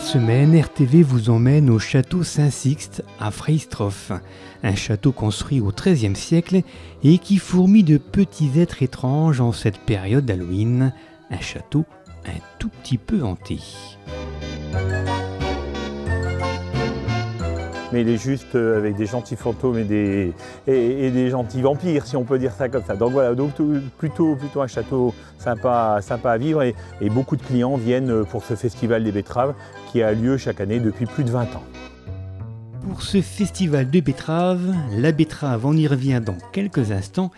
semaine, RTV vous emmène au château Saint-Sixte à Freistroff, un château construit au XIIIe siècle et qui fourmille de petits êtres étranges en cette période d'Halloween, un château un tout petit peu hanté. Mais il est juste avec des gentils fantômes et des gentils vampires, si on peut dire ça comme ça. Donc voilà, donc plutôt un château sympa à vivre et beaucoup de clients viennent pour ce festival des betteraves qui a lieu chaque année depuis plus de 20 ans. Pour ce festival de betteraves, la betterave, on y revient dans quelques instants,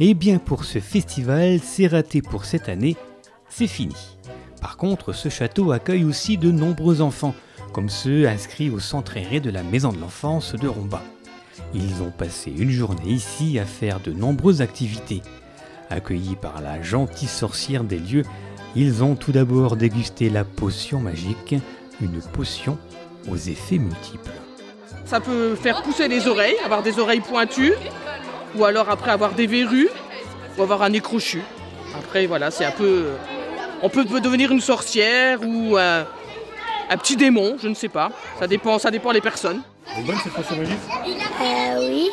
et bien pour ce festival, c'est raté pour cette année, c'est fini. Par contre, ce château accueille aussi de nombreux enfants, comme ceux inscrits au centre aéré de la Maison de l'Enfance de Rombas. Ils ont passé une journée ici à faire de nombreuses activités. Accueillis par la gentille sorcière des lieux, ils ont tout d'abord dégusté la potion magique, une potion aux effets multiples. Ça peut faire pousser les oreilles, avoir des oreilles pointues, ou alors après avoir des verrues, ou avoir un nez crochu. Après voilà, c'est un peu... On peut devenir une sorcière ou un petit démon, je ne sais pas. Ça dépend des personnes. Elle est bonne cette potion magique ? Oui.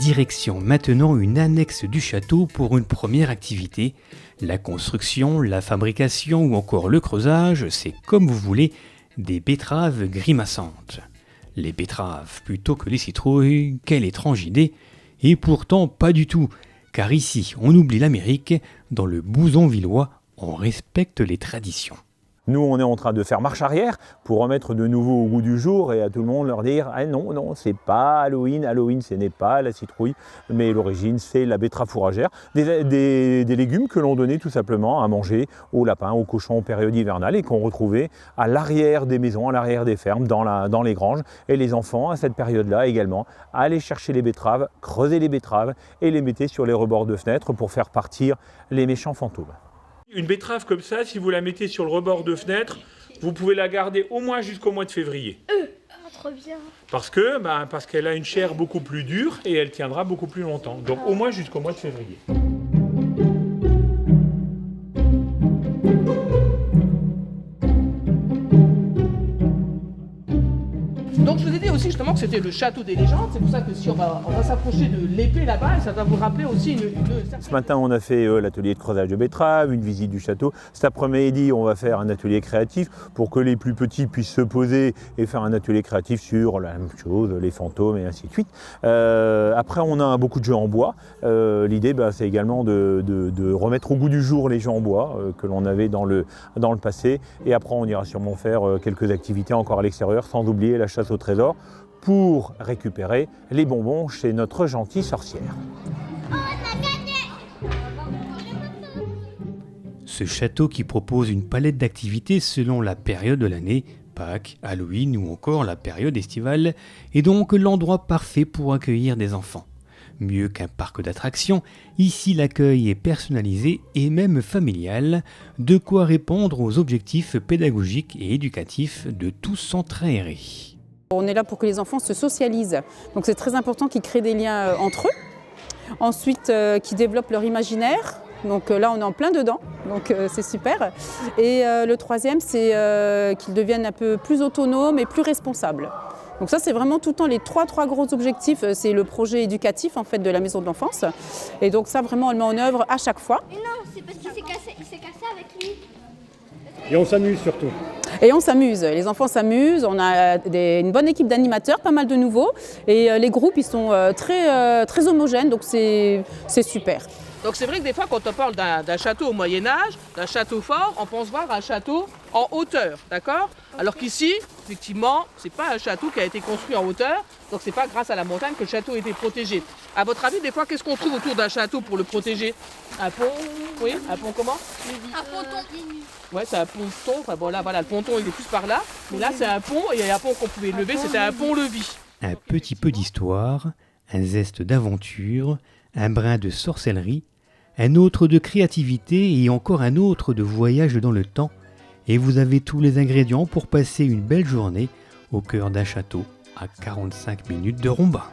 Direction maintenant une annexe du château pour une première activité. La construction, la fabrication ou encore le creusage, c'est comme vous voulez, des betteraves grimaçantes. Les betteraves plutôt que les citrouilles, quelle étrange idée. Et pourtant pas du tout, car ici on oublie l'Amérique, dans le Bouzonvillois on respecte les traditions. Nous, on est en train de faire marche arrière pour remettre de nouveau au goût du jour et à tout le monde leur dire « Ah non, c'est pas Halloween, Halloween ce n'est pas la citrouille, mais l'origine c'est la betterave fourragère ». Des légumes que l'on donnait tout simplement à manger aux lapins, aux cochons en période hivernale et qu'on retrouvait à l'arrière des maisons, à l'arrière des fermes, dans les granges. Et les enfants, à cette période-là également, allaient chercher les betteraves, creuser les betteraves et les mettaient sur les rebords de fenêtres pour faire partir les méchants fantômes. Une betterave comme ça, si vous la mettez sur le rebord de fenêtre, vous pouvez la garder au moins jusqu'au mois de février. Trop bien. Parce qu'elle a une chair beaucoup plus dure et elle tiendra beaucoup plus longtemps. Donc au moins jusqu'au mois de février. Donc je vous ai dit aussi justement que c'était le château des légendes. C'est pour ça que si on va s'approcher de l'épée là-bas, et ça va vous rappeler aussi une... Ce matin, on a fait l'atelier de creusage de betteraves, une visite du château. Cet après-midi, on va faire un atelier créatif pour que les plus petits puissent se poser et faire un atelier créatif sur la même chose, les fantômes et ainsi de suite. Après, on a beaucoup de jeux en bois. L'idée, c'est également de remettre au goût du jour les jeux en bois que l'on avait dans le passé. Et après, on ira sûrement faire quelques activités encore à l'extérieur, sans oublier la chasse au trésor, pour récupérer les bonbons chez notre gentille sorcière. Ce château qui propose une palette d'activités selon la période de l'année, Pâques, Halloween ou encore la période estivale, est donc l'endroit parfait pour accueillir des enfants. Mieux qu'un parc d'attractions, ici l'accueil est personnalisé et même familial, de quoi répondre aux objectifs pédagogiques et éducatifs de tout centre aéré. On est là pour que les enfants se socialisent, donc c'est très important qu'ils créent des liens entre eux. Ensuite, qu'ils développent leur imaginaire, donc là on est en plein dedans, donc c'est super. Et le troisième, c'est qu'ils deviennent un peu plus autonomes et plus responsables. Donc ça c'est vraiment tout le temps les trois gros objectifs, c'est le projet éducatif en fait de la Maison de l'Enfance. Et donc ça vraiment on le met en œuvre à chaque fois. Mais non, c'est parce qu'il s'est cassé avec lui. Et on s'amuse surtout. Et on s'amuse, les enfants s'amusent, on a une bonne équipe d'animateurs, pas mal de nouveaux. Et les groupes ils sont très homogènes, donc c'est super. Donc c'est vrai que des fois, quand on parle d'un château au Moyen-Âge, d'un château fort, on pense voir un château en hauteur, d'accord ? Alors qu'ici, effectivement, c'est pas un château qui a été construit en hauteur, donc c'est pas grâce à la montagne que le château a été protégé. À votre avis, des fois, qu'est-ce qu'on trouve autour d'un château pour le protéger ? Un pont ? Oui, un pont comment ? Un ponton. Ouais, c'est un ponton. Enfin bon, là, voilà, le ponton, il est plus par là. Mais là, c'est un pont, et il y a un pont qu'on pouvait lever, c'était un pont-levis. Un petit peu d'histoire, un zeste d'aventure, un brin de sorcellerie, un autre de créativité et encore un autre de voyage dans le temps. Et vous avez tous les ingrédients pour passer une belle journée au cœur d'un château à 45 minutes de Rombas.